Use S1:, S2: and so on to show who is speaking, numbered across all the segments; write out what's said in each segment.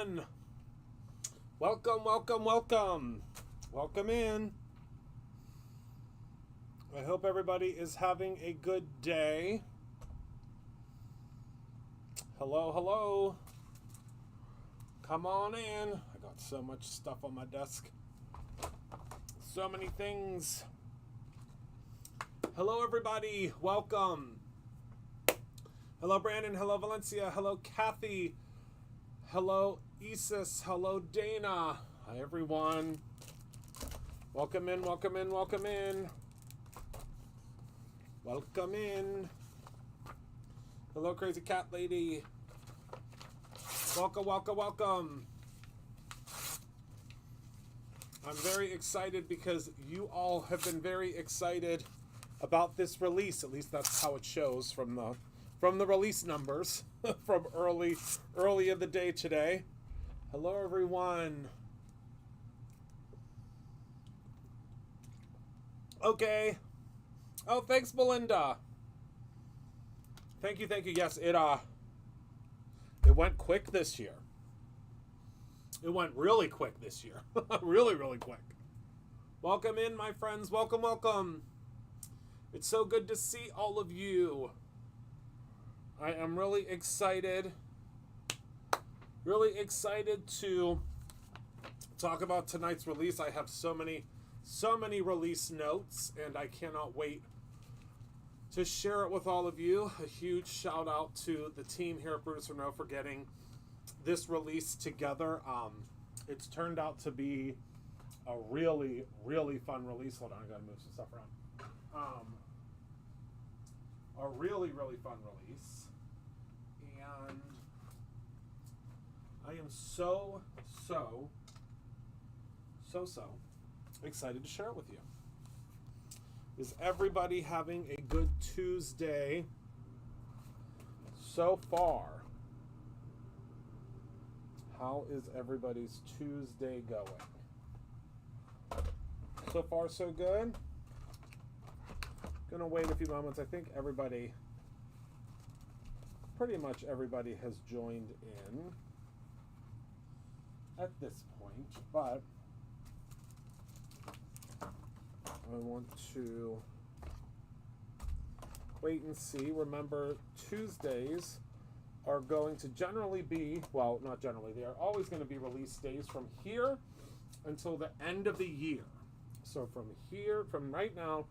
S1: everyone. Welcome, welcome, welcome. Welcome in. I hope everybody is having a good day. Hello, hello. Come on in. I got so much stuff on my desk. So many things. Hello, everybody. Welcome. Hello, Brandon. Hello, Valencia. Hello, Kathy. Hello, Isis. Hello, Dana. Hi, everyone. Welcome in, welcome in, welcome in. Welcome in. Hello, Crazy Cat Lady. Welcome, welcome, welcome. I'm very excited because you all have been very excited about this release. At least that's how it shows from the release numbers from early in the day today. Hello, everyone. Okay. Oh, thanks, Belinda. Thank you, thank you. Yes, it went quick this year. It went really quick this year. Really, really quick. Welcome in, my friends. Welcome, welcome. It's so good to see all of you. I am really excited to talk about tonight's release. I have so many release notes, and I cannot wait to share it with all of you. A huge shout out to the team here at Brutus Monroe for getting this release together. It's turned out to be a really, really fun release. Hold on, I gotta move some stuff around. A really, really fun release. And I am so excited to share it with you. Is everybody having a good Tuesday so far? How is everybody's Tuesday going? So far, so good. Gonna wait a few moments. I think pretty much everybody has joined in at this point, but I want to wait and see. Remember, Tuesdays are going to generally be, well, not generally, they are always going to be release days from here until the end of the year. So from right now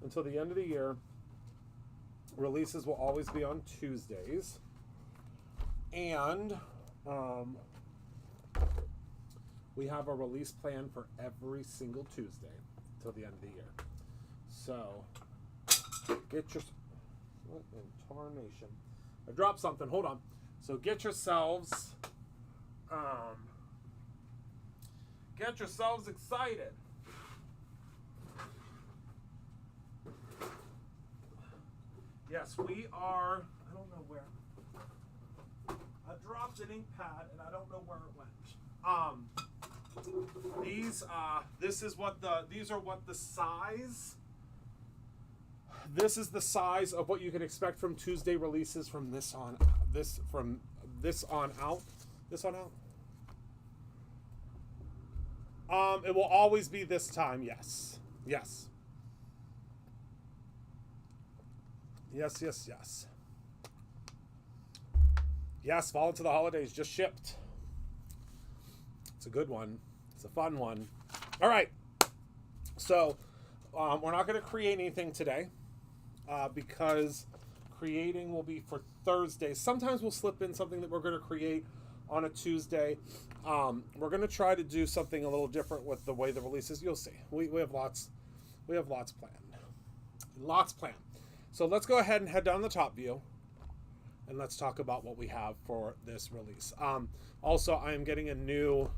S1: until the end of the year, releases will always be on Tuesdays. And we have a release plan for every single Tuesday till the end of the year. So get your, what in tarnation? I dropped something. Hold on. So get yourselves excited. Yes, we are. I don't know where. I dropped an ink pad and I don't know where it went. This is the size of what you can expect from Tuesday releases from this on out. It will always be this time, yes. Yes. Yes, yes, yes. Yes, Fall Into the Holidays just shipped. It's a good one. It's a fun one. All right. So, we're not going to create anything today because creating will be for Thursday. Sometimes we'll slip in something that we're going to create on a Tuesday. We're going to try to do something a little different with the way the releases. You'll see. We have lots planned. Lots planned. So let's go ahead and head down the top view and let's talk about what we have for this release. Also, I am getting a new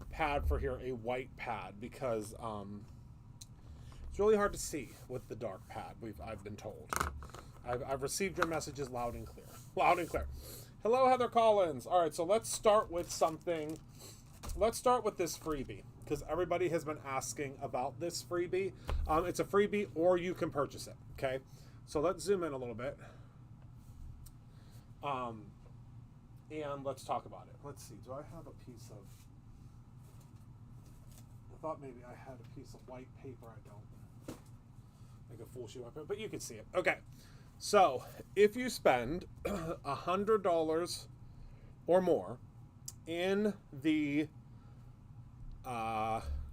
S1: pad for here, a white pad, because it's really hard to see with the dark pad. I've been told. I've received your messages loud and clear. Loud and clear. Hello, Heather Collins. All right, so let's start with something. Let's start with this freebie because everybody has been asking about this freebie. It's a freebie or you can purchase it, okay? So let's zoom in a little bit. and let's talk about it. Let's see, do I have a piece of, I thought maybe I had a piece of white paper. I don't. Like a full sheet of white paper, but you can see it. Okay, so if you spend $100 or more in the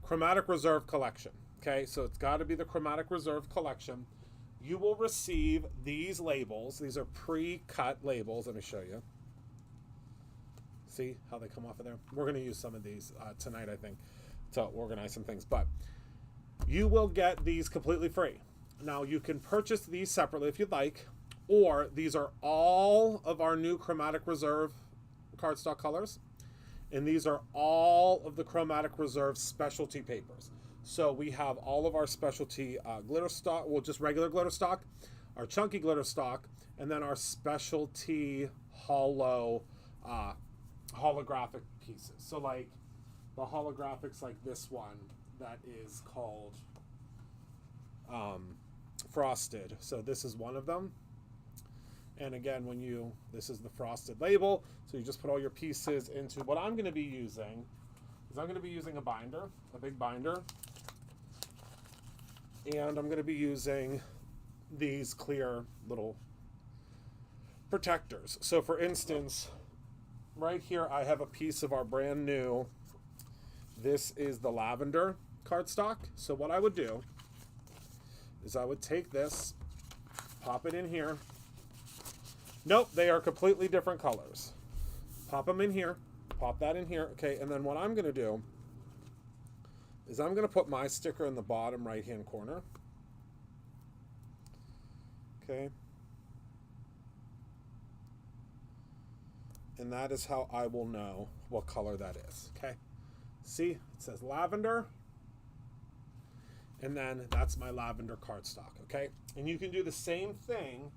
S1: Chromatic Reserve collection, okay, so it's got to be the Chromatic Reserve collection, you will receive these labels. These are pre-cut labels. Let me show you. See how they come off of there? We're going to use some of these tonight, I think, to organize some things. But you will get these completely free. Now, you can purchase these separately if you'd like, or these are all of our new Chromatic Reserve cardstock colors, and these are all of the Chromatic Reserve specialty papers. So we have all of our specialty glitter stock, well, just regular glitter stock, our chunky glitter stock, and then our specialty hollow holographic pieces. So like the holographics, like this one that is called Frosted. So this is one of them. And again, this is the frosted label. So you just put all your pieces into what I'm going to be using. Is I'm going to be using a binder, a big binder. And I'm going to be using these clear little protectors. So for instance, right here I have a piece of our brand new, this is the lavender cardstock. So what I would do is I would take this, pop it in here. Nope, they are completely different colors. Pop them in here, pop that in here. Okay, and then what I'm going to do is I'm going to put my sticker in the bottom right-hand corner. Okay. And that is how I will know what color that is. Okay. See, it says lavender. And then that's my lavender cardstock. Okay. And you can do the same thing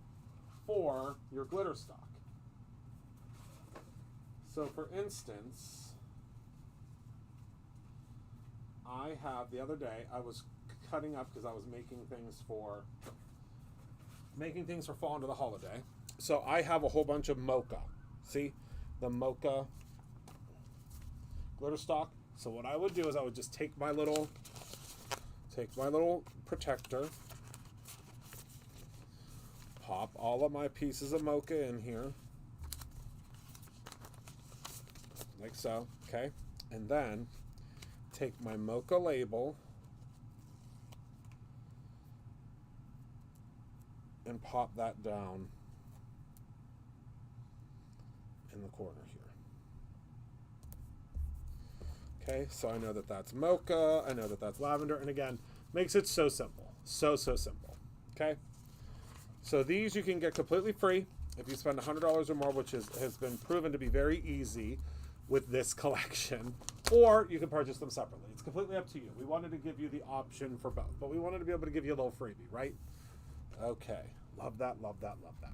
S1: for your glitter stock. So for instance, I have, the other day, I was cutting up because I was making things for fall into the holiday. So I have a whole bunch of mocha. See? The mocha glitter stock. So what I would do is I would just take my little protector, pop all of my pieces of mocha in here, like so, okay? And then take my mocha label and pop that down in the corner here. Okay, so I know that that's mocha, I know that that's lavender, and again, makes it so simple. So simple. Okay? So these you can get completely free if you spend $100 or more, which has been proven to be very easy with this collection, or you can purchase them separately. It's completely up to you. We wanted to give you the option for both, but we wanted to be able to give you a little freebie, right? Okay. Love that, love that, love that.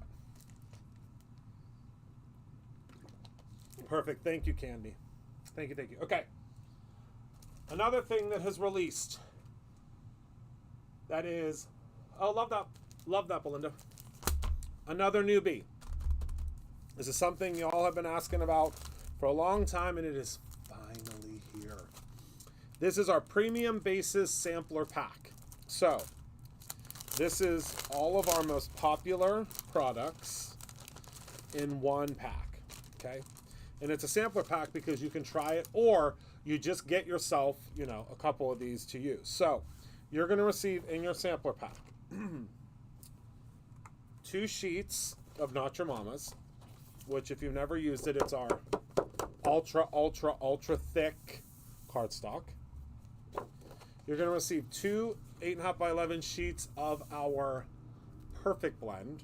S1: Perfect. Thank you, Candy. Thank you, thank you. Okay. Another thing that has released that is, oh, love that, Belinda. Another newbie. This is something you all have been asking about for a long time, and it is finally here. This is our Premium Bases Sampler Pack. So, this is all of our most popular products in one pack, okay? And it's a sampler pack because you can try it, or you just get yourself, a couple of these to use. So, you're going to receive in your sampler pack 2 sheets of Not Your Mama's, which if you've never used it, it's our ultra thick cardstock. You're going to receive 2 8.5 by 11 sheets of our Perfect Blend.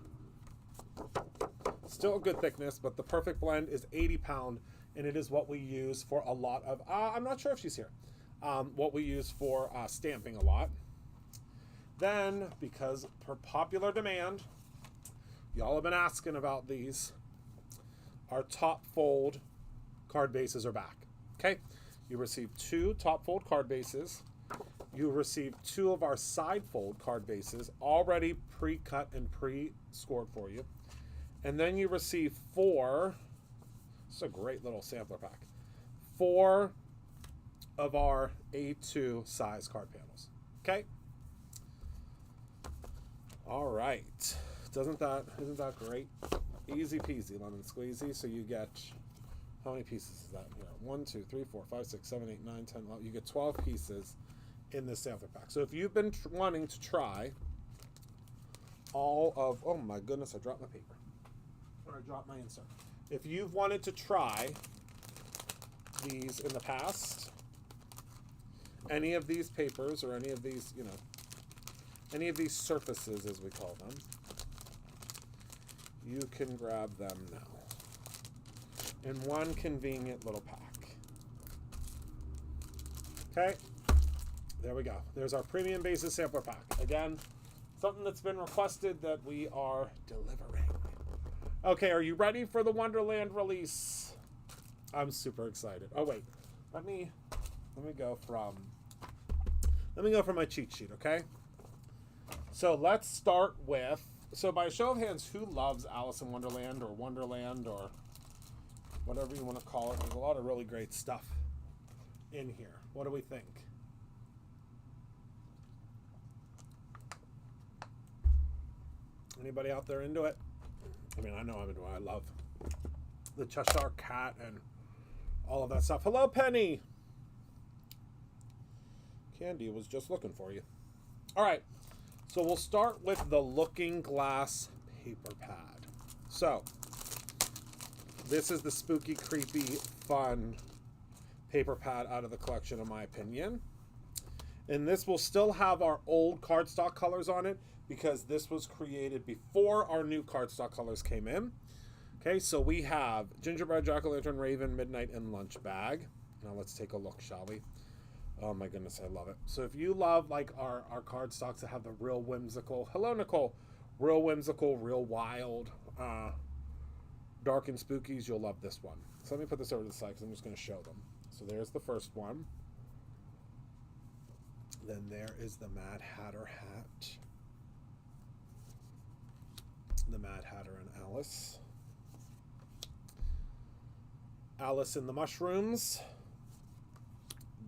S1: Still a good thickness, but the Perfect Blend is 80 pound, and it is what we use for a lot of, I'm not sure if she's here, what we use for stamping a lot. Then, because per popular demand, y'all have been asking about these, our top fold card bases are back. Okay, you receive 2 top fold card bases. You receive 2 of our side fold card bases, already pre-cut and pre-scored for you. And then you receive 4 It's a great little sampler pack. 4 of our A2 size card panels. Okay. All right. Isn't that great? Easy peasy, lemon squeezy. So you get, how many pieces is that here? 1, 2, 3, 4, 5, 6, 7, 8, 9, 10, 11. You get 12 pieces in this sampler pack. So if you've been wanting to try all of, oh my goodness, I dropped my paper. Or I dropped my insert. If you've wanted to try these in the past, any of these papers or any of these, you know, any of these surfaces as we call them, you can grab them now in one convenient little pack. Okay, there we go. There's our premium basis sampler pack. Again, something that's been requested that we are delivering. Okay, are you ready for the Wonderland release? I'm super excited. Oh wait, let me go from my cheat sheet, okay? So let's start with, so by a show of hands, who loves Alice in Wonderland or Wonderland or whatever you want to call it? There's a lot of really great stuff in here. What do we think? Anybody out there into it? I mean, I know I'm into it. I love the Cheshire Cat and all of that stuff. Hello, Penny. Candy was just looking for you. All right. So we'll start with the Looking Glass paper pad. So this is the spooky, creepy, fun paper pad out of the collection, in my opinion. And this will still have our old cardstock colors on it because this was created before our new cardstock colors came in. Okay, so we have Gingerbread, Jack-o'-lantern, Raven, Midnight, and Lunch Bag. Now let's take a look, shall we? Oh my goodness, I love it. So if you love like our cardstocks that have the real whimsical, hello Nicole, real whimsical, real wild, dark and spookies, you'll love this one. So let me put this over to the side because I'm just going to show them. So there's the first one. Then there is the Mad Hatter hat. The Mad Hatter and Alice. Alice in the Mushrooms.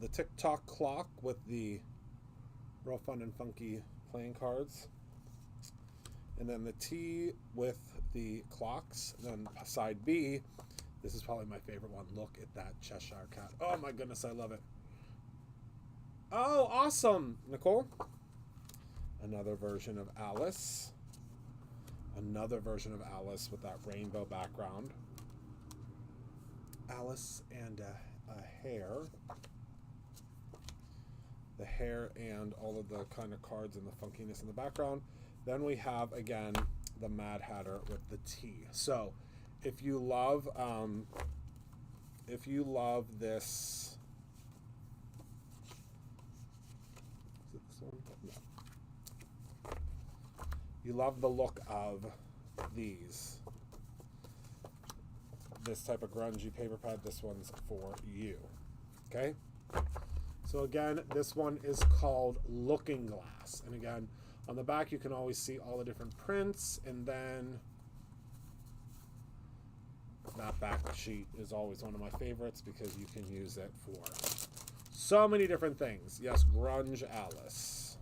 S1: The Tick-Tock clock with the real fun and funky playing cards. And then the T with the clocks. And then side B, this is probably my favorite one. Look at that Cheshire Cat. Oh my goodness, I love it. Oh, awesome, Nicole. Another version of Alice. Another version of Alice with that rainbow background. Alice and a hare. The hair and all of the kind of cards and the funkiness in the background. Then we have, again, the Mad Hatter with the T. So if you love this, is it this one? No. You love the look of these, this type of grungy paper pad, this one's for you. Okay? So again, this one is called Looking Glass. And again, on the back you can always see all the different prints, and then that back sheet is always one of my favorites because you can use it for so many different things. Yes, Grunge Alice.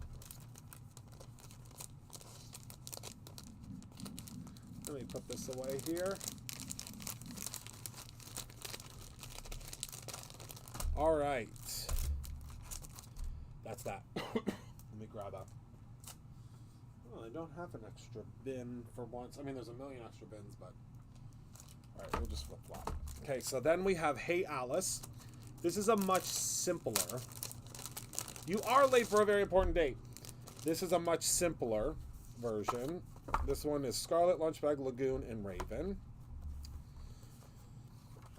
S1: Let me put this away here. All right. That's that. Let me grab up. Oh, I don't have an extra bin for once. I mean, there's a million extra bins, but all right, we'll just flip-flop. Okay, so then we have Hey Alice. This is a much simpler. You are late for a very important date. This is a much simpler version. This one is Scarlet, Lunchbag, Lagoon, and Raven.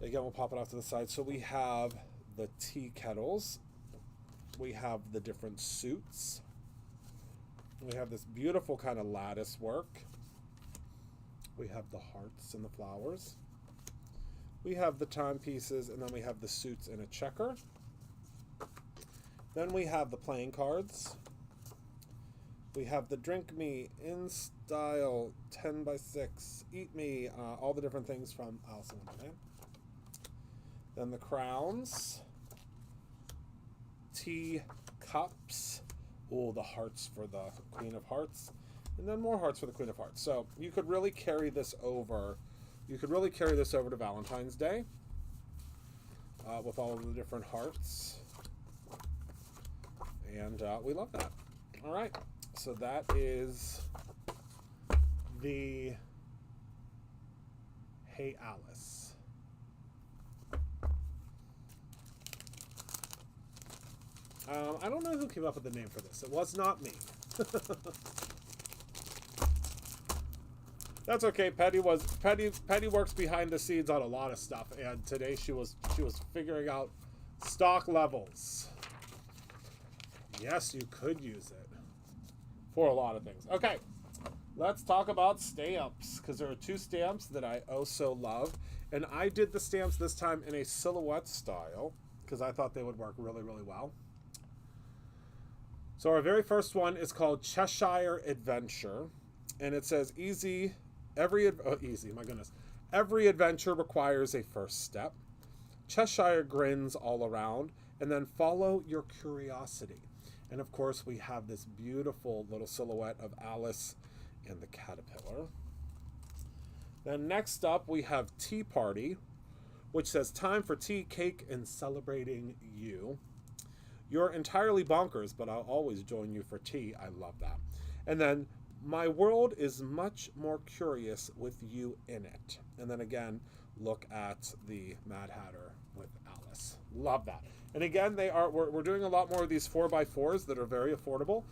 S1: Again, we'll pop it off to the side. So we have the tea kettles. We have the different suits. We have this beautiful kind of lattice work. We have the hearts and the flowers. We have the timepieces, and then we have the suits in a checker. Then we have the playing cards. We have the Drink Me, In Style, 10 by 6, Eat Me, all the different things from Alice in Wonderland. Then the crowns. Tea cups. Oh, the hearts for the Queen of Hearts. And then more hearts for the Queen of Hearts. So you could really carry this over. You could really carry this over to Valentine's Day with all of the different hearts. And we love that. All right. So that is the Hey Alice. I don't know who came up with the name for this. It was not me. That's okay. Petty works behind the scenes on a lot of stuff, and today she was figuring out stock levels. Yes, you could use it for a lot of things. Okay, let's talk about stamps, because there are two stamps that I also love, and I did the stamps this time in a silhouette style because I thought they would work really, really well. So our very first one is called Cheshire Adventure, and it says easy. Every adventure requires a first step. Cheshire grins all around, and then follow your curiosity. And of course, we have this beautiful little silhouette of Alice and the caterpillar. Then next up, we have Tea Party, which says time for tea, cake, and celebrating you. You're entirely bonkers, but I'll always join you for tea. I love that. And then my world is much more curious with you in it. And then again, look at the Mad Hatter with Alice. Love that. And again, we're doing a lot more of these 4x4s that are very affordable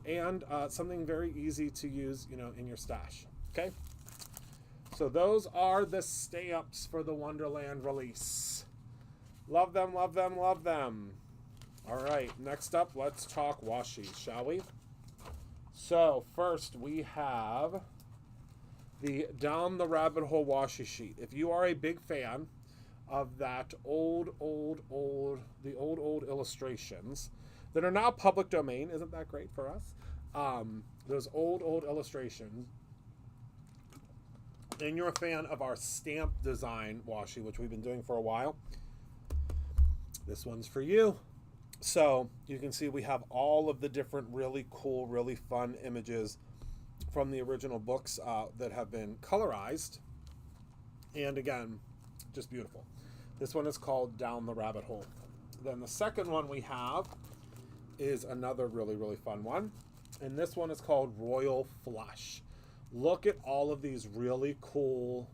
S1: and something very easy to use, in your stash. Okay. So those are the stamps for the Wonderland release. Love them, love them, love them. All right. Next up, let's talk washi, shall we? So first we have the Down the Rabbit Hole washi sheet. If you are a big fan of that old illustrations that are now public domain, isn't that great for us? Those old illustrations, and you're a fan of our stamp design washi, which we've been doing for a while, this one's for you. So you can see we have all of the different really cool, really fun images from the original books that have been colorized. And again, just beautiful. This one is called Down the Rabbit Hole. Then the second one we have is another really, really fun one. And this one is called Royal Flush. Look at all of these really cool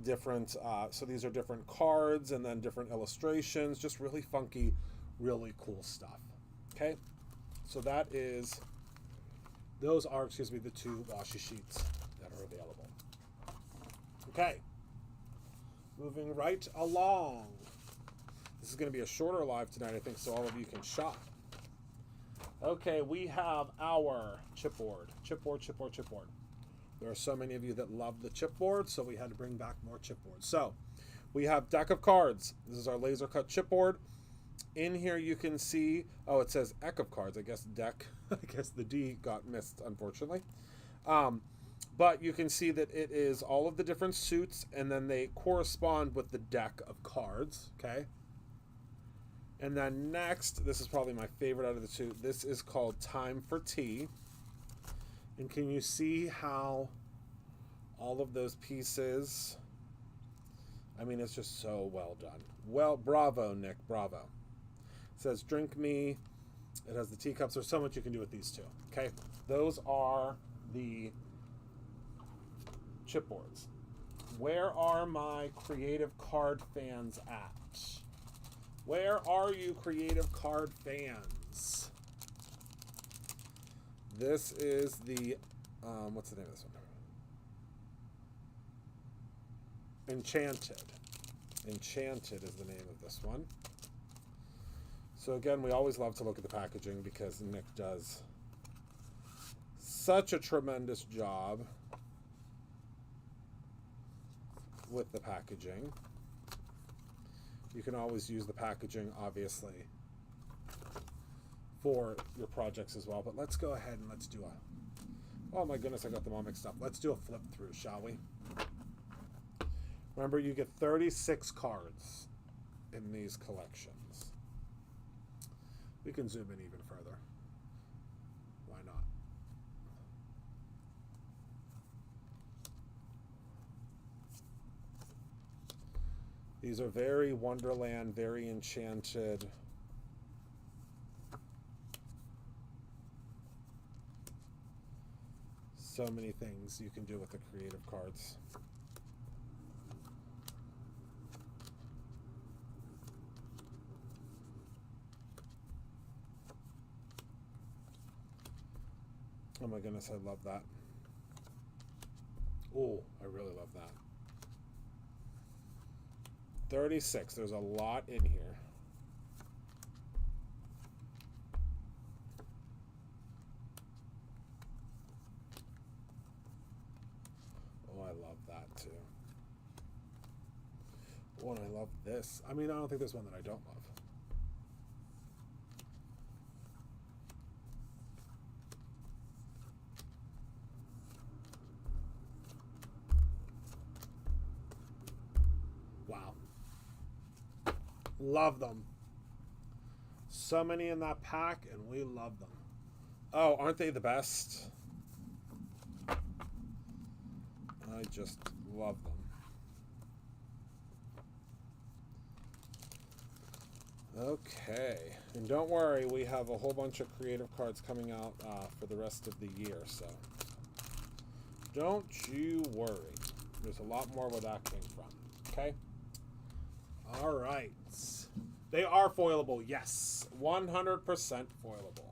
S1: different, so these are different cards and then different illustrations, just really funky, really cool stuff. Okay, so those are the two washi sheets that are available. Okay, moving right along. This is going to be a shorter live tonight, I think, so all of you can shop. Okay, we have our chipboard. There are so many of you that love the chipboard, so we had to bring back more chipboards. So we have deck of cards. This is our laser cut chipboard. In here you can see, it says Eck of cards. I guess deck. I guess the D got missed, unfortunately. But you can see that it is all of the different suits, and then they correspond with the deck of cards. Okay. And then next, this is probably my favorite out of the two. This is called Time for Tea. And can you see how all of those pieces, I mean, it's just so well done. Well, bravo, Nick, bravo. It says, drink me. It has the teacups. There's so much you can do with these two. Okay, those are the chipboards. Where are my creative card fans at? Where are you, creative card fans? This is the, what's the name of this one? Enchanted. Enchanted is the name of this one. So again, we always love to look at the packaging because Nick does such a tremendous job with the packaging. You can always use the packaging, obviously, for your projects as well. But let's go ahead and let's do oh my goodness, I got them all mixed up. Let's do a flip through, shall we? Remember, you get 36 cards in these collections. We can zoom in even further. Why not? These are very Wonderland, very enchanted. So many things you can do with the creative cards. Oh my goodness, I love that. Oh, I really love that. 36. There's a lot in here. Oh, I love that too. Oh, and I love this. I mean, I don't think there's one that I don't love. Wow. Love them. So many in that pack, and we love them. Oh, aren't they the best? I just love them. Okay, and don't worry, we have a whole bunch of creative cards coming out for the rest of the year, so don't you worry. There's a lot more where that came from, okay? All right. They are foilable, yes. 100% foilable.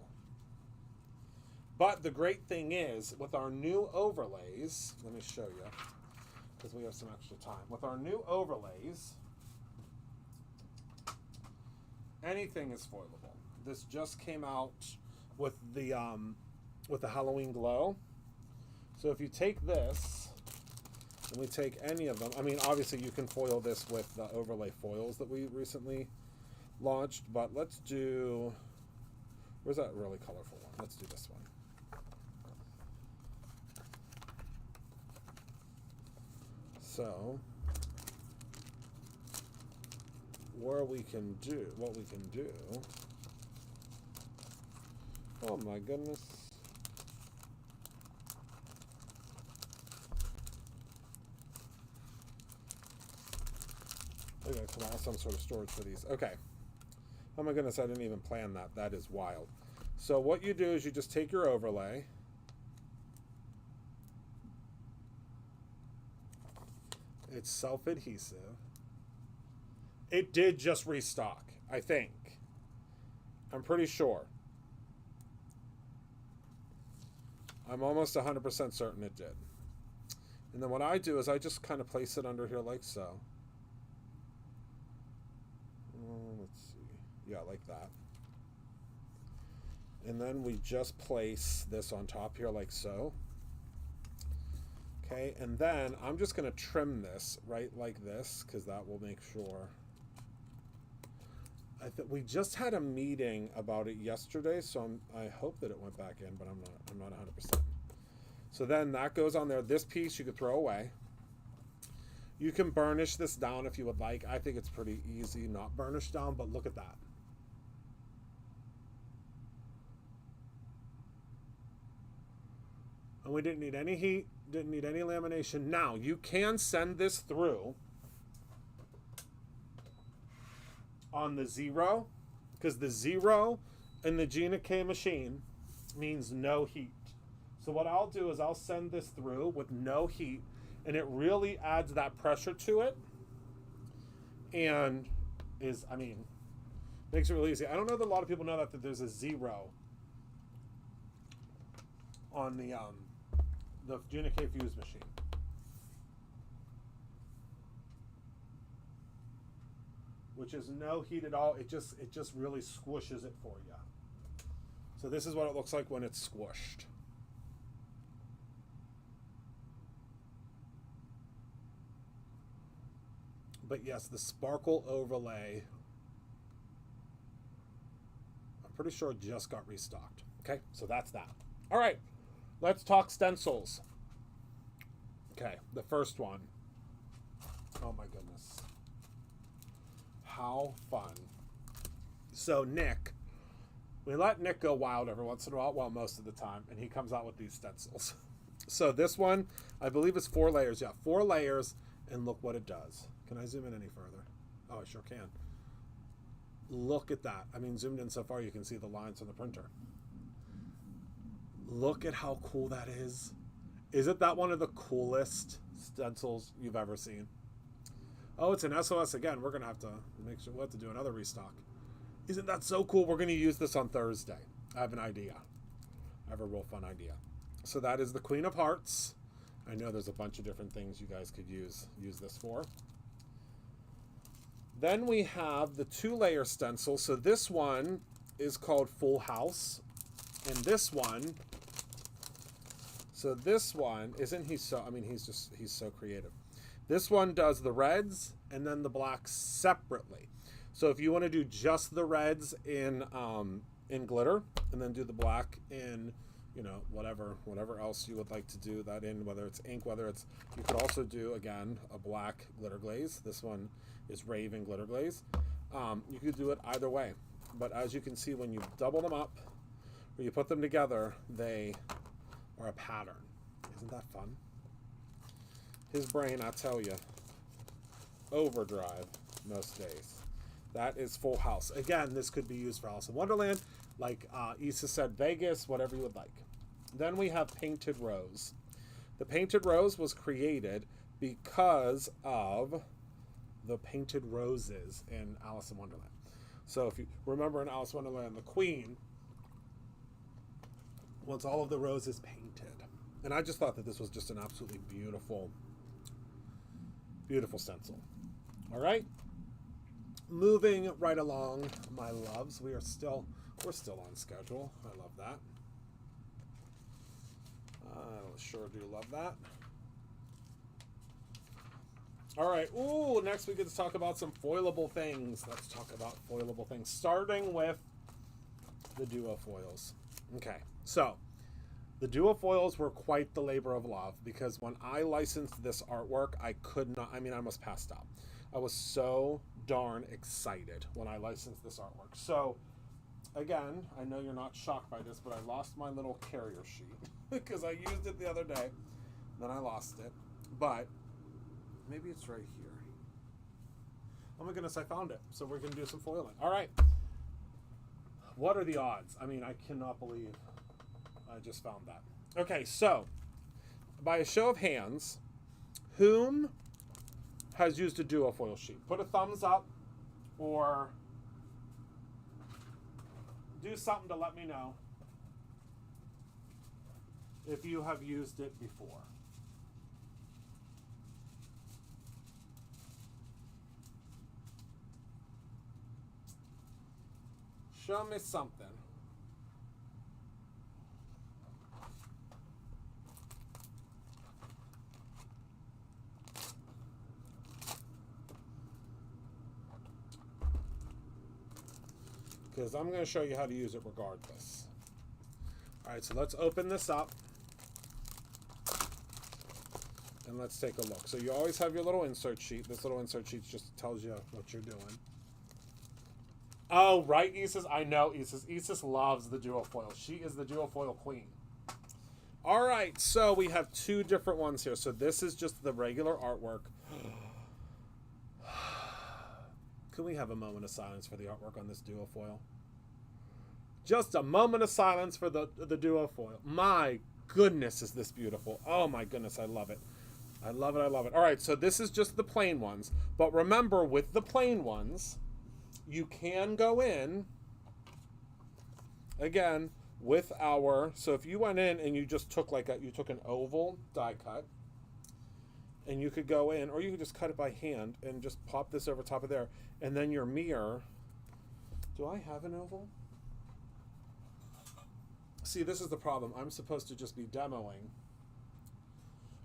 S1: But the great thing is, with our new overlays, let me show you, because we have some extra time. With our new overlays, anything is foilable. This just came out with the Halloween glow. So if you take this, and we take any of them, I mean, obviously you can foil this with the overlay foils that we recently launched, but let's do, where's that really colorful one? Let's do this one. So, what we can do, oh my goodness. Okay, come on, some sort of storage for these. Okay. Oh my goodness, I didn't even plan that. That is wild. So what you do is you just take your overlay. It's self-adhesive. It did just restock, I think. I'm pretty sure. I'm almost 100% certain it did. And then what I do is I just kind of place it under here like so. Let's see. Yeah, like that. And then we just place this on top here like so. Okay, and then I'm just going to trim this right like this because that will make sure. We just had a meeting about it yesterday, so I hope that it went back in, but I'm not 100%. So then that goes on there. This piece you could throw away. You can burnish this down if you would like. I think it's pretty easy not burnished down, but look at that. And we didn't need any heat, didn't need any lamination. Now, you can send this through on the 0, because the 0 in the Gina K machine means no heat. So what I'll do is I'll send this through with no heat, and it really adds that pressure to it, and makes it really easy. I don't know that a lot of people know that there's a 0 on the Gina K Fuse machine. Which is no heat at all. It just really squishes it for you. So this is what it looks like when it's squished. But yes, the sparkle overlay, I'm pretty sure it just got restocked. Okay, so that's that. All right, let's talk stencils. Okay, the first one. Oh my goodness. How fun. So Nick, we let Nick go wild every once in a while, well, most of the time, and he comes out with these stencils. So this one, I believe is 4 layers. Yeah, 4 layers, and look what it does. Can I zoom in any further? Oh, I sure can. Look at that. I mean, zoomed in so far, you can see the lines on the printer. Look at how cool that is. Isn't that one of the coolest stencils you've ever seen? Oh, it's an SOS again. We're going to have to make sure we'll have to do another restock. Isn't that so cool? We're going to use this on Thursday. I have an idea. I have a real fun idea. So that is the Queen of Hearts. I know there's a bunch of different things you guys could use this for. Then we have the 2-layer stencil. So this one is called Full House. And this one, so this one, isn't he so, I mean, he's so creative. This one does the reds and then the blacks separately. So if you want to do just the reds in glitter and then do the black in, you know, whatever else you would like to do that in, whether it's ink, whether it's, you could also do, again, a black glitter glaze. This one is Raven glitter glaze. You could do it either way. But as you can see, when you double them up or you put them together, they are a pattern. Isn't that fun? His brain, I tell you, overdrive most days. That is Full House. Again, this could be used for Alice in Wonderland, like Issa said, Vegas, whatever you would like. Then we have Painted Rose. The Painted Rose was created because of the painted roses in Alice in Wonderland. So if you remember in Alice in Wonderland, the Queen wants all of the roses painted. And I just thought that this was just an absolutely beautiful, beautiful stencil. All right. Moving right along, my loves. We're still on schedule. I love that. I sure do love that. All right. Ooh, next we get to talk about some foilable things. Let's talk about foilable things, starting with the duo foils. Okay, so the duo foils were quite the labor of love because when I licensed this artwork, I could not, I mean, I almost passed out. I was so darn excited when I licensed this artwork. So, again, I know you're not shocked by this, but I lost my little carrier sheet because I used it the other day. Then I lost it. But maybe it's right here. Oh my goodness, I found it. So we're going to do some foiling. All right. What are the odds? I mean, I cannot believe I just found that. Okay, so by a show of hands, whom has used a duo foil sheet? Put a thumbs up or do something to let me know if you have used it before. Show me something. Because I'm going to show you how to use it regardless. All right, so let's open this up. And let's take a look. So you always have your little insert sheet. This little insert sheet just tells you what you're doing. Oh, right, Isis? I know Isis. Isis loves the duo foil. She is the duo foil queen. All right, so we have 2 different ones here. So this is just the regular artwork. Can we have a moment of silence for the artwork on this duo foil? Just a moment of silence for the duo foil. My goodness, is this beautiful. Oh my goodness, I love it. I love it, I love it. All right, so this is just the plain ones. But remember, with the plain ones, you can go in, again, with our, so if you went in and you just took you took an oval die cut, and you could go in, or you could just cut it by hand and just pop this over top of there, and then your mirror, do I have an oval? See, this is the problem. I'm supposed to just be demoing,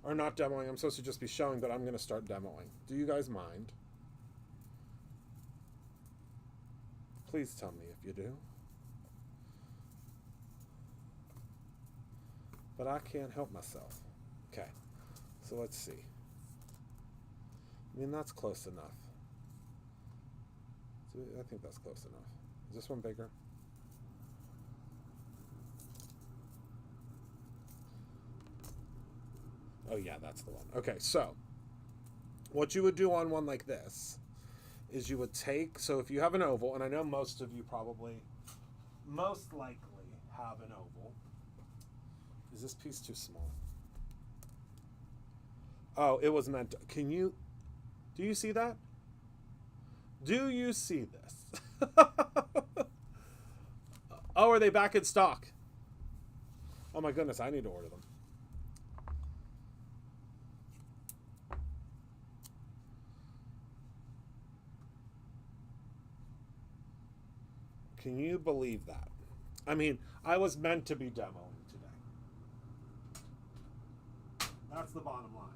S1: or not demoing, I'm supposed to just be showing, but I'm going to start demoing. Do you guys mind? Please tell me if you do. But I can't help myself. Okay, so let's see. I mean, that's close enough. So I think that's close enough. Is this one bigger? Oh yeah, that's the one. Okay, so what you would do on one like this is you would take, so if you have an oval, and I know most of you probably, most likely have an oval. Is this piece too small? Oh, it was meant to, do you see that? Do you see this? Oh, are they back in stock? Oh my goodness, I need to order them. Can you believe that? I mean, I was meant to be demoing today. That's the bottom line.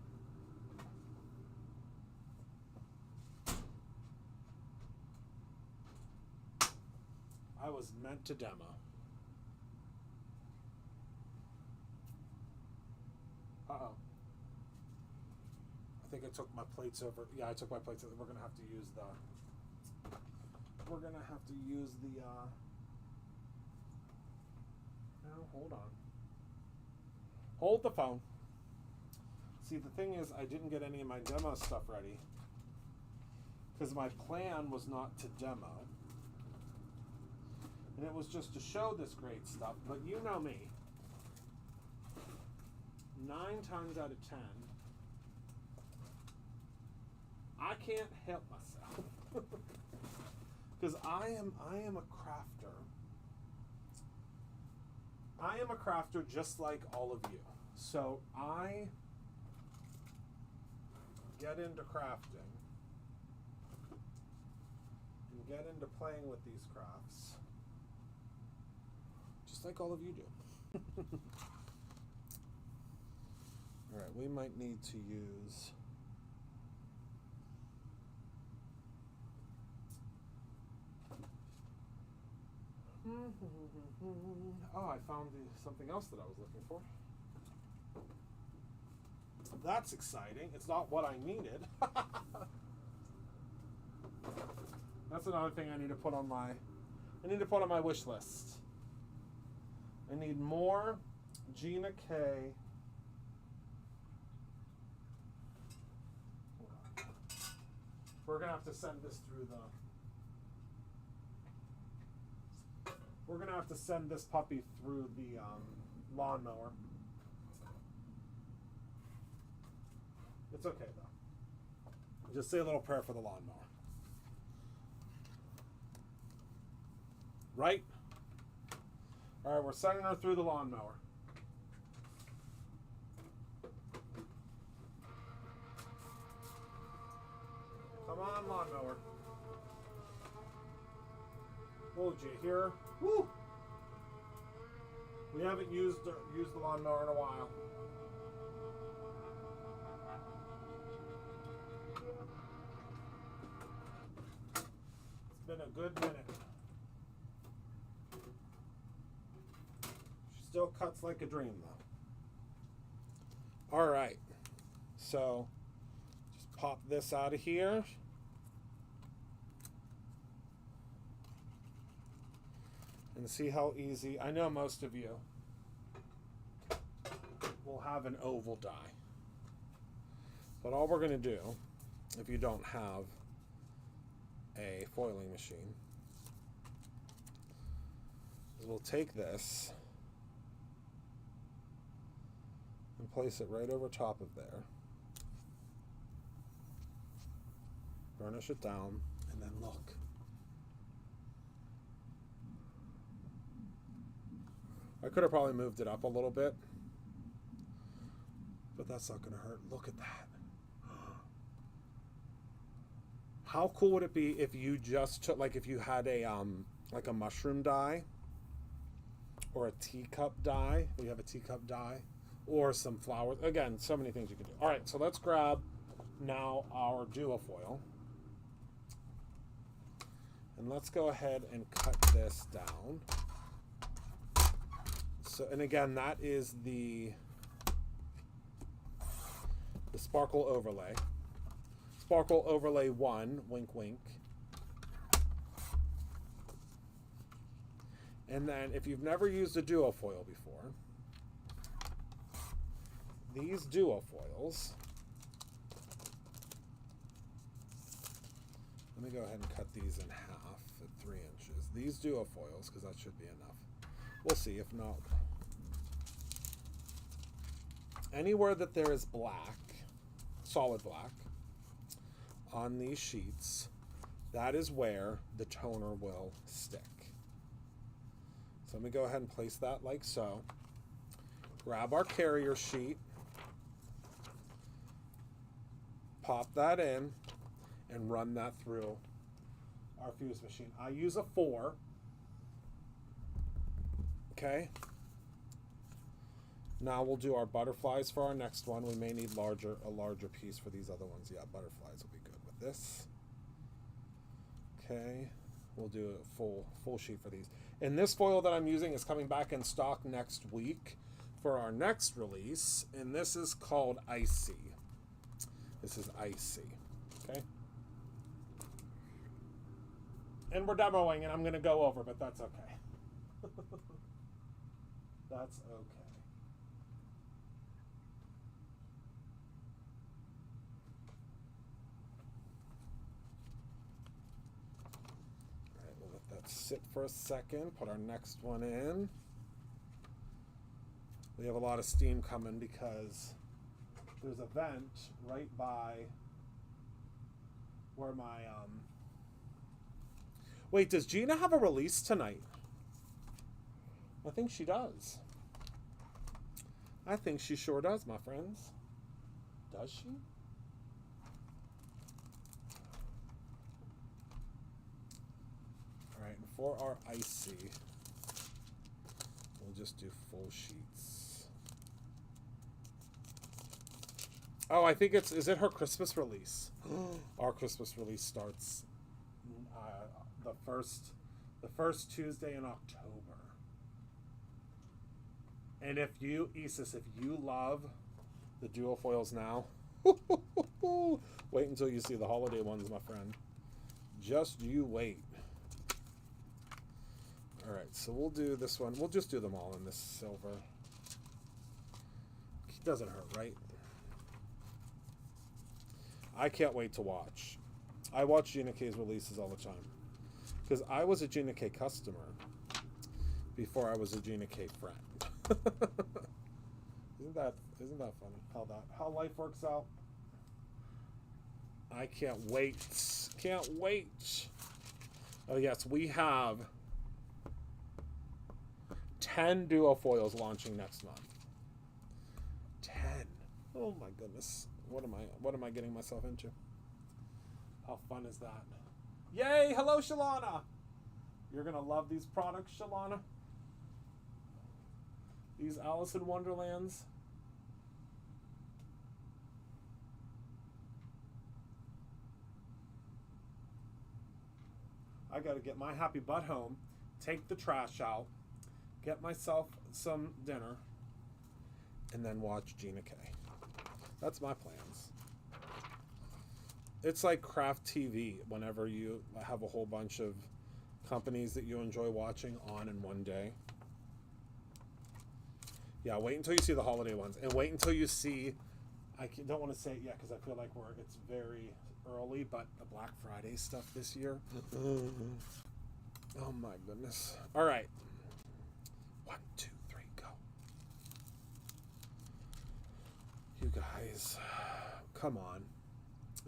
S1: I was meant to demo. Uh-oh. I think I took my plates over. Yeah, I took my plates over. We're going to have to use the... No, hold on. Hold the phone. See, the thing is, I didn't get any of my demo stuff ready because my plan was not to demo. And it was just to show this great stuff, but you know me. 9 times out of 10, I can't help myself. Because I am a crafter. I am a crafter just like all of you. So I get into crafting and get into playing with these crafts just like all of you do. All right, we might need to use... Oh, I found something else that I was looking for. That's exciting. It's not what I needed. That's another thing I need to put on my wish list. I need more Gina K. We're gonna have to send this through the... We're going to have to send this puppy through the lawnmower. It's okay, though. Just say a little prayer for the lawnmower. Right? All right, we're sending her through the lawnmower. Come on, lawnmower. Oh, did you hear? Woo! We haven't used the lawnmower in a while. It's been a good minute. She still cuts like a dream, though. All right. So, just pop this out of here. And see how easy, I know most of you will have an oval die. But all we're going to do, if you don't have a foiling machine, is we'll take this and place it right over top of there. Burnish it down, and then look. I could have probably moved it up a little bit, but that's not going to hurt. Look at that. How cool would it be if you just took, like if you had a like a mushroom die or a teacup die. We have a teacup die or some flowers. Again, so many things you can do. All right, so let's grab now our duofoil. And let's go ahead and cut this down. So, and again, that is the sparkle overlay. Sparkle Overlay 1, wink wink. And then if you've never used a duofoil before, these duofoils, let me go ahead and cut these in half at 3 inches. These duofoils, because that should be enough. We'll see, if not. Anywhere that there is black, solid black, on these sheets, that is where the toner will stick. So let me go ahead and place that like so. Grab our carrier sheet, pop that in, and run that through our fuse machine. I use a 4. Okay. Now we'll do our butterflies for our next one. We may need a larger piece for these other ones. Yeah, butterflies will be good with this. Okay. We'll do a full sheet for these. And this foil that I'm using is coming back in stock next week for our next release. And this is called Icy. This is Icy. Okay. And we're demoing, and I'm going to go over, but that's okay. That's okay. Sit for a second, put our next one in. We have a lot of steam coming because there's a vent right by where my wait, does Gina have a release tonight? I think she does. I think she sure does, my friends. Does she? For our Icy, we'll just do full sheets. Oh, I think is it her Christmas release? Our Christmas release starts the first Tuesday in October. And if you, Isis, if you love the duofoils now, wait until you see the holiday ones, my friend. Just you wait. All right, so we'll do this one. We'll just do them all in this silver. It doesn't hurt, right? I can't wait to watch. I watch Gina K's releases all the time because I was a Gina K customer before I was a Gina K friend. Isn't that funny how life works out? I can't wait. Can't wait. Oh yes, we have 10 duofoils launching next month. 10. Oh my goodness. What am I getting myself into? How fun is that? Yay! Hello, Shalana! You're gonna love these products, Shalana. These Alice in Wonderlands. I gotta get my happy butt home, take the trash out, get myself some dinner, and then watch Gina K. That's my plans. It's like craft TV whenever you have a whole bunch of companies that you enjoy watching on in one day. Yeah, wait until you see the holiday ones. And wait until you see, don't want to say it yet because I feel like it's very early, but the Black Friday stuff this year. Oh my goodness. All right. 1, 2, 3, go. You guys, come on.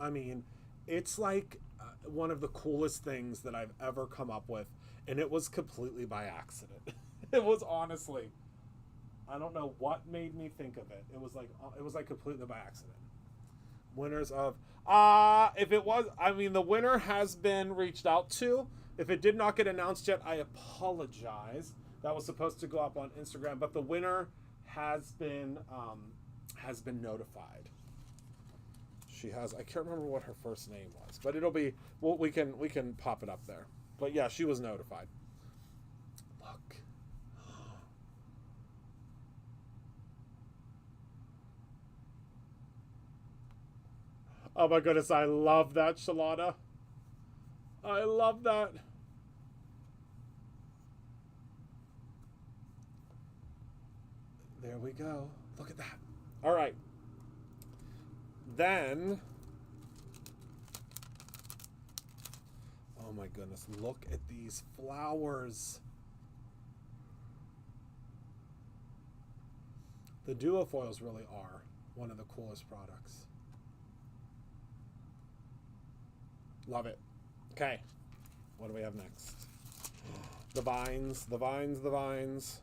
S1: I mean, it's like one of the coolest things that I've ever come up with, and it was completely by accident. It was honestly, I don't know what made me think of it. It was like completely by accident. Winners of, if it was, I mean, the winner has been reached out to. If it did not get announced yet, I apologize. That was supposed to go up on Instagram, but the winner has been notified. She has, I can't remember what her first name was, but it'll be, well, we can pop it up there. But yeah, she was notified. Look. Oh my goodness, I love that, Shalana. I love that. There we go. Look at that. All right. Then, oh my goodness, look at these flowers. The duofoils really are one of the coolest products. Love it. Okay, what do we have next? The vines, the vines, the vines.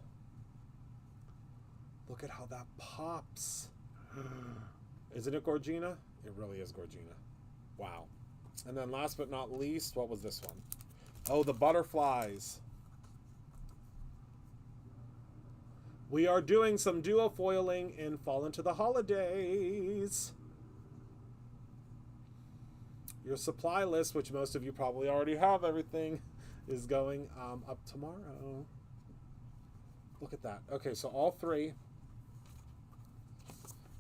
S1: Look at how that pops. Isn't it Gorgina? It really is Gorgina. Wow. And then last but not least, what was this one? Oh, the butterflies. We are doing some duofoiling in Fall Into the Holidays. Your supply list, which most of you probably already have everything, is going up tomorrow. Look at that. Okay, so all three.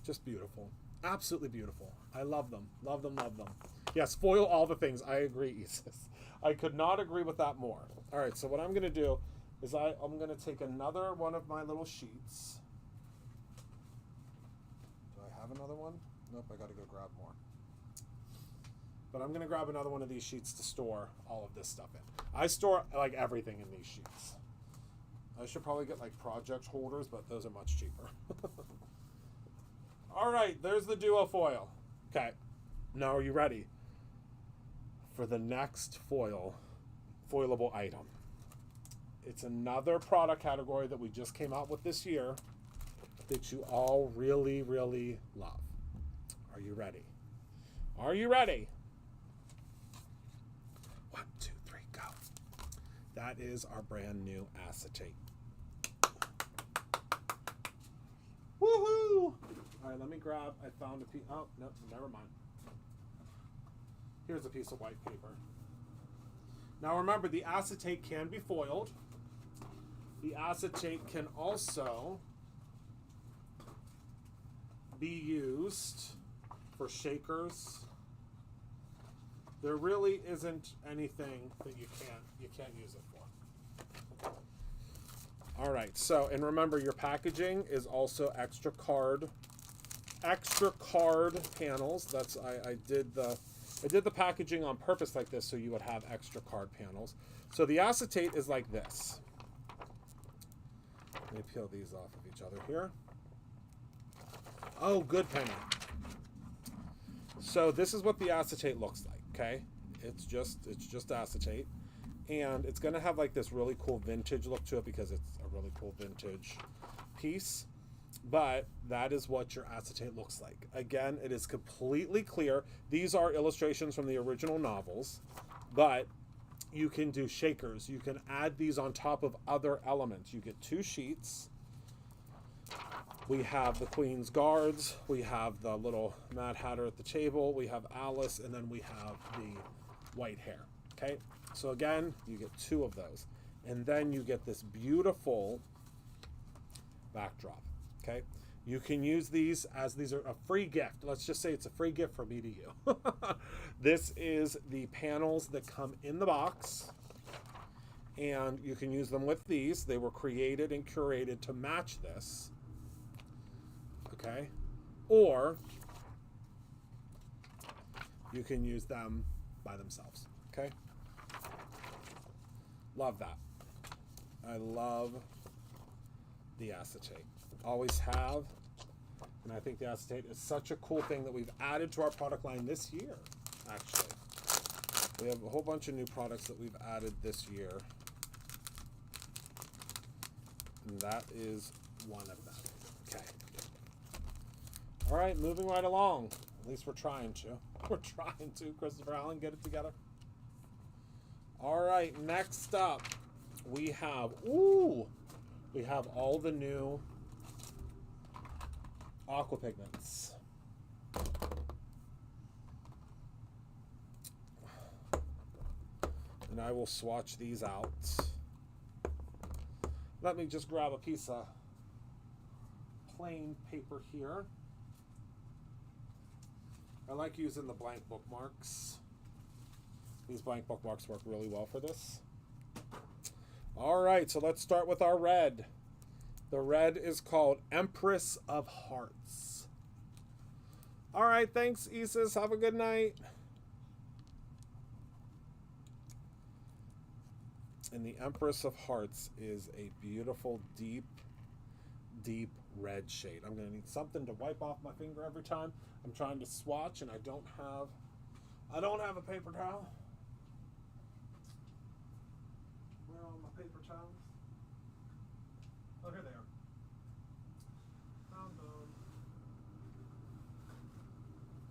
S1: Just beautiful. Absolutely beautiful. I love them. Love them, love them. Yes, foil all the things. I agree, Isis. I could not agree with that more. All right, so what I'm going to do is I'm going to take another one of my little sheets. Do I have another one? Nope, I got to go grab more. But I'm going to grab another one of these sheets to store all of this stuff in. I store like everything in these sheets. I should probably get like project holders, but those are much cheaper. All right, there's the duofoil. Okay, now are you ready for the next foilable item? It's another product category that we just came out with this year that you all really, really love. Are you ready? Are you ready? 1, 2, 3, go. That is our brand new acetate. Woohoo! All right, let me grab, I found a piece, oh, no, never mind. Here's a piece of white paper. Now remember, the acetate can be foiled. The acetate can also be used for shakers. There really isn't anything that you can't use it for. All right, so, and remember your packaging is also extra card panels. That's I did the packaging on purpose like this so you would have extra card panels. So the acetate is like this. Let me peel these off of each other here. Oh, good, Penny. So this is what the acetate looks like, okay? It's just acetate. And it's going to have like this really cool vintage look to it because it's a really cool vintage piece. But that is what your acetate looks like. Again, it is completely clear. These are illustrations from the original novels, but you can do shakers. You can add these on top of other elements. You get 2 sheets. We have the Queen's Guards. We have the little Mad Hatter at the table. We have Alice, and then we have the white hair. Okay? So again, you get 2 of those. And then you get this beautiful backdrop. Okay? You can use these as these are a free gift. Let's just say it's a free gift from me to you. This is the panels that come in the box. And you can use them with these. They were created and curated to match this. Okay? Or you can use them by themselves. Okay? Love that. I love the acetate. Always have. And I think the acetate is such a cool thing that we've added to our product line this year, actually. We have a whole bunch of new products that we've added this year. And that is one of them. Okay. All right, moving right along. At least we're trying to. We're trying to, Christopher Allen, get it together. All right, next up, we have all the new aqua pigments. And I will swatch these out. Let me just grab a piece of plain paper here. I like using the blank bookmarks. These blank bookmarks work really well for this. All right, so let's start with our red. The red is called Empress of Hearts. All right, thanks, Isis. Have a good night. And the Empress of Hearts is a beautiful, deep, deep red shade. I'm going to need something to wipe off my finger every time I'm trying to swatch, and I don't have a paper towel. Where are all my paper towels? Oh, here they are. Found them.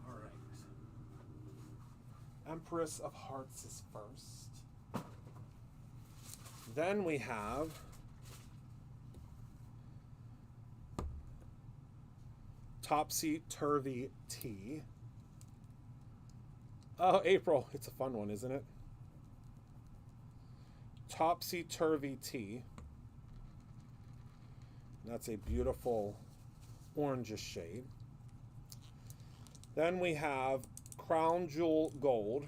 S1: All right. Empress of Hearts is first. Then we have Topsy-Turvy Tea. Oh, April. It's a fun one, isn't it? Topsy-Turvy Tea. That's a beautiful orangish shade. Then we have Crown Jewel Gold.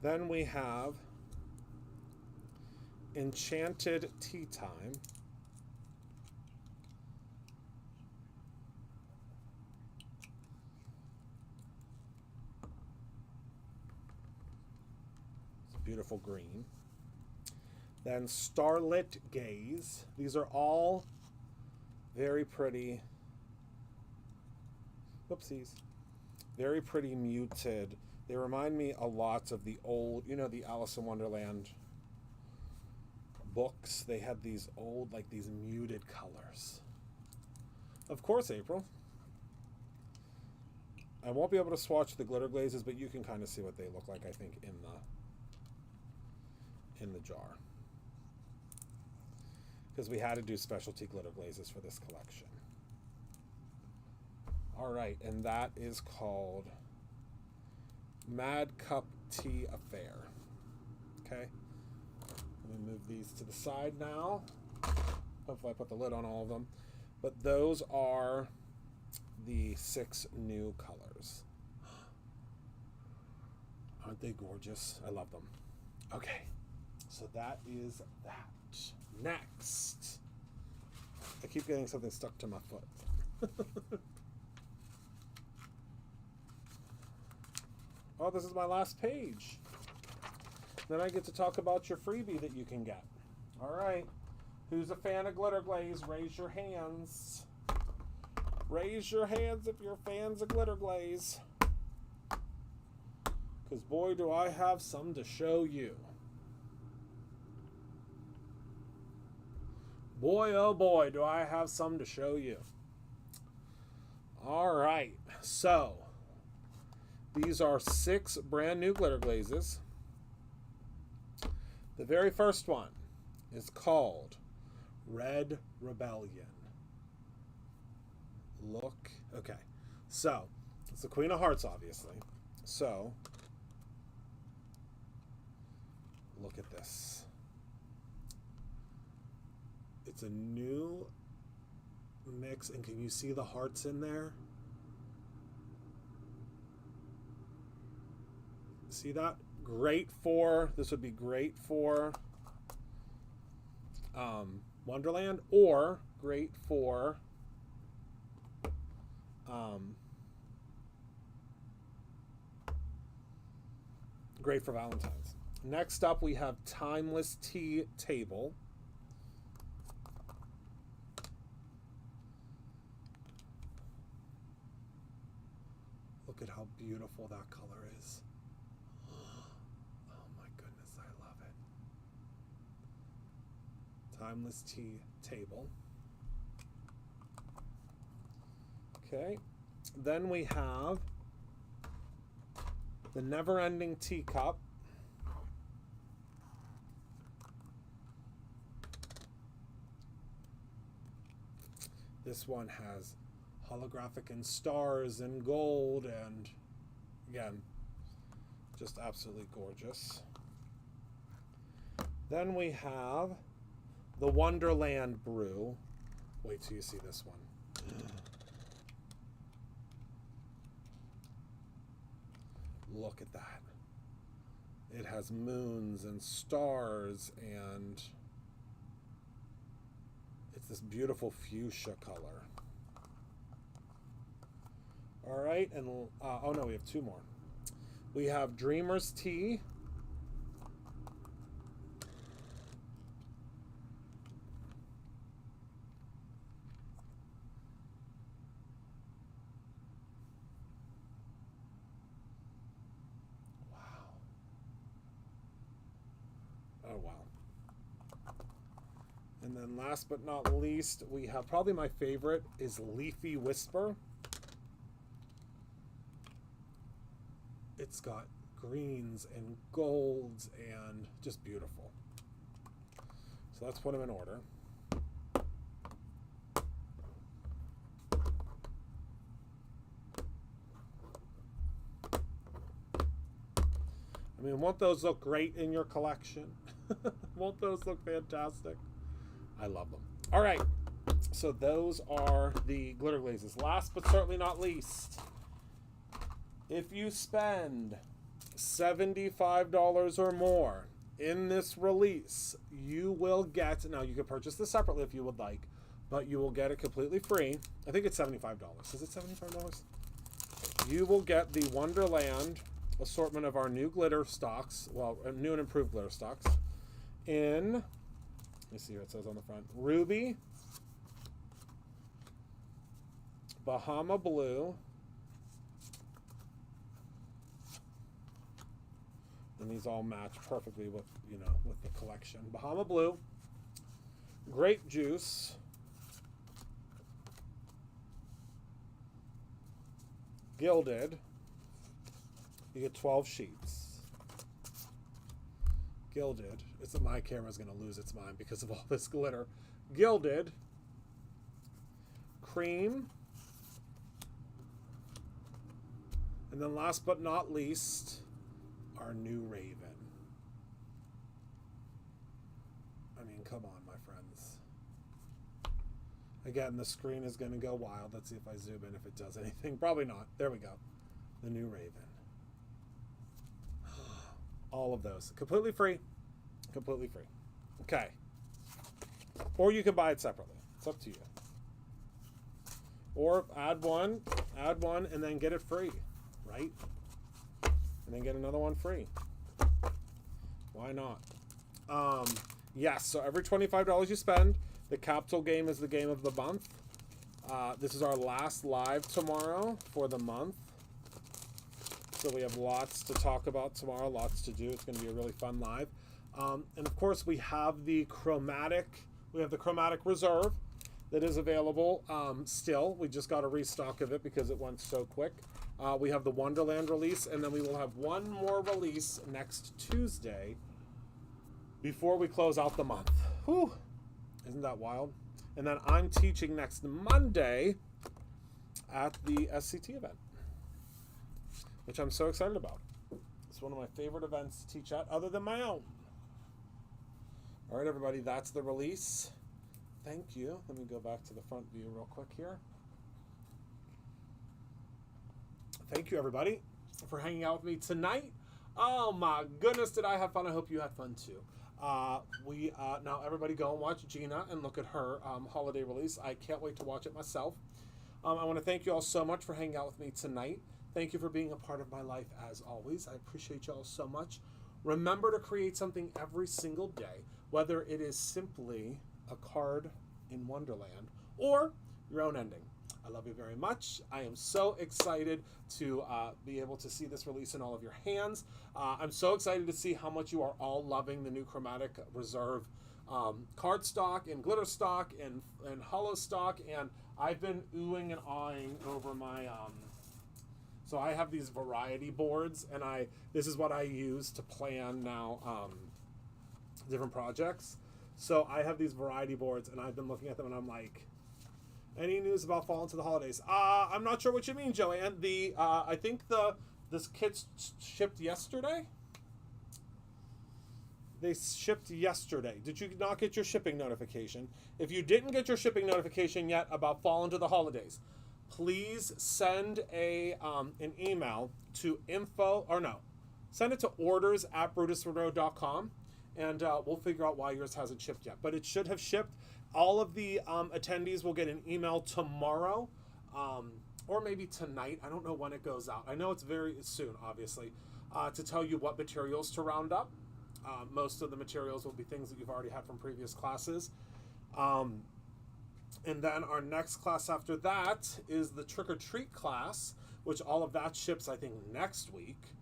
S1: Then we have Enchanted Tea Time. It's a beautiful green. Then Starlit Gaze. These are all very pretty. Whoopsies. Very pretty muted. They remind me a lot of the old, you know, the Alice in Wonderland books. They had these old, like these muted colors. Of course, April. I won't be able to swatch the glitter glazes, but you can kind of see what they look like, I think, in the jar. Because we had to do specialty glitter glazes for this collection. All right, and that is called Mad Cup Tea Affair. Okay. Let me move these to the side now. Hopefully I put the lid on all of them. But those are the 6 new colors. Aren't they gorgeous? I love them. Okay. So that is that. Next. I keep getting something stuck to my foot. Oh, this is my last page. Then I get to talk about your freebie that you can get. All right. Who's a fan of glitter glaze? Raise your hands. Raise your hands if you're fans of glitter glaze. Because boy, do I have some to show you. Boy, oh boy, do I have some to show you. All right. So, these are 6 brand new glitter glazes. The very first one is called Red Rebellion. Look, okay. So, it's the Queen of Hearts, obviously. So, look at this. It's a new mix, and can you see the hearts in there? See that? Great for, this would be great for Wonderland, or great for Valentine's. Next up, we have Timeless Tea Table. Look at how beautiful that color is. Oh my goodness, I love it. Timeless Tea Table. Okay. Then we have the Never Ending Teacup. This one has holographic and stars and gold, and again, just absolutely gorgeous. Then we have the Wonderland brew. Wait till you see this one. Look at that. It has moons and stars, and it's this beautiful fuchsia color. All right, and oh no, we have two more. We have Dreamer's Tea. Oh, wow. And then last but not least, we have probably my favorite is Leafy Whisper. It's got greens and golds and just beautiful. So let's put them in order. I mean, won't those look great in your collection? Won't those look fantastic? I love them. All right, so those are the glitter glazes. Last but certainly not least, if you spend $75 or more in this release, you will get, now you can purchase this separately if you would like, but you will get it completely free. I think it's $75. Is it $75? You will get the Wonderland assortment of our new glitter stocks, well, new and improved glitter stocks, in, let me see what it says on the front, Ruby, Bahama Blue, and these all match perfectly with, you know, with the collection. Bahama Blue, Grape Juice, Gilded. You get 12 sheets. Gilded. It's my camera's going to lose its mind because of all this glitter. Gilded. Cream. And then last but not least, our new Raven. I mean, come on, my friends. Again, the screen is going to go wild. Let's see if I zoom in, if it does anything. Probably not. There we go. The new Raven. All of those. Completely free. Completely free. Okay. Or you can buy it separately. It's up to you. Or add one, and then get it free. Right? And then get another one free. Why not? Yes, so every $25 you spend, the capsule game is the game of the month. This is our last live tomorrow for the month. So we have lots to talk about tomorrow, lots to do. It's going to be a really fun live. And of course, we have the chromatic reserve that is available still. We just got a restock of it because it went so quick. We have the Wonderland release, and then we will have one more release next Tuesday before we close out the month. Whew. Isn't that wild? And then I'm teaching next Monday at the SCT event, which I'm so excited about. It's one of my favorite events to teach at, other than my own. All right, everybody, that's the release. Thank you. Let me go back to the front view real quick here. Thank you, everybody, for hanging out with me tonight. Oh, my goodness, did I have fun? I hope you had fun, too. Now, everybody go and watch Gina and look at her holiday release. I can't wait to watch it myself. I want to thank you all so much for hanging out with me tonight. Thank you for being a part of my life, as always. I appreciate you all so much. Remember to create something every single day, whether it is simply a card in Wonderland or your own ending. I love you very much. I am so excited to be able to see this release in all of your hands. I'm so excited to see how much you are all loving the new Chromatic Reserve card stock and glitter stock and holo stock. And I've been oohing and awing over my... So I have these variety boards, and this is what I use to plan now different projects. So I have these variety boards, and I've been looking at them, and I'm like... Any news about Fall into the Holidays? I'm not sure what you mean, Joanne. I think this kit shipped yesterday. They shipped yesterday. Did you not get your shipping notification? If you didn't get your shipping notification yet about fall into the holidays, please send an email to send it to orders@brutusmonroe.com, and we'll figure out why yours hasn't shipped yet. But it should have shipped. All of the attendees will get an email tomorrow, or maybe tonight. I don't know when it goes out. I know it's very soon, obviously, to tell you what materials to round up. Most of the materials will be things that you've already had from previous classes. And then our next class after that is the trick-or-treat class, which all of that ships, I think, next week.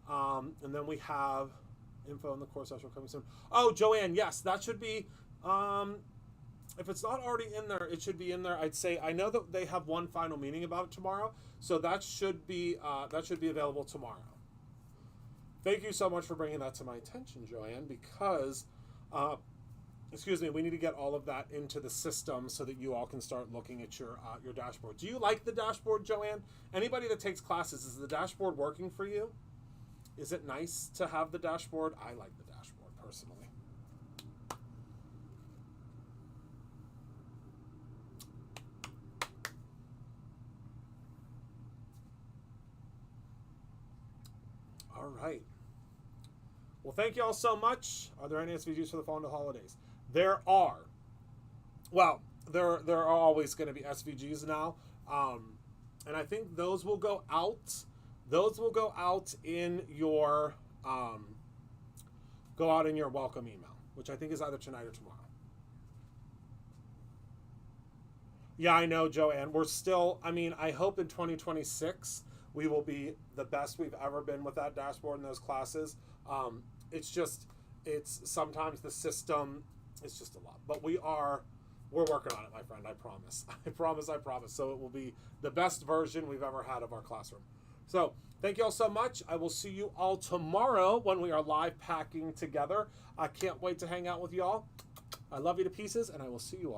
S1: And then we have info in the course actual coming soon. Oh, Joanne, yes, that should be, if it's not already in there, it should be in there. I'd say, I know that they have one final meeting about it tomorrow, so that should be available tomorrow. Thank you so much for bringing that to my attention, Joanne, because, we need to get all of that into the system so that you all can start looking at your dashboard. Do you like the dashboard, Joanne? Anybody that takes classes, is the dashboard working for you? Is it nice to have the dashboard? I like the dashboard, personally. All right. Well, thank you all so much. Are there any SVGs for the fall into holidays? There are. Well, there are always going to be SVGs now. And I think those will go out. Those will go out in your welcome email, which I think is either tonight or tomorrow. Yeah, I know, Joanne. We're still, I hope in 2026 we will be the best we've ever been with that dashboard in those classes. It's sometimes the system, it's just a lot. But we're working on it, my friend, I promise. I promise. So it will be the best version we've ever had of our classroom. So thank you all so much. I will see you all tomorrow when we are live packing together. I can't wait to hang out with you all. I love you to pieces, and I will see you all.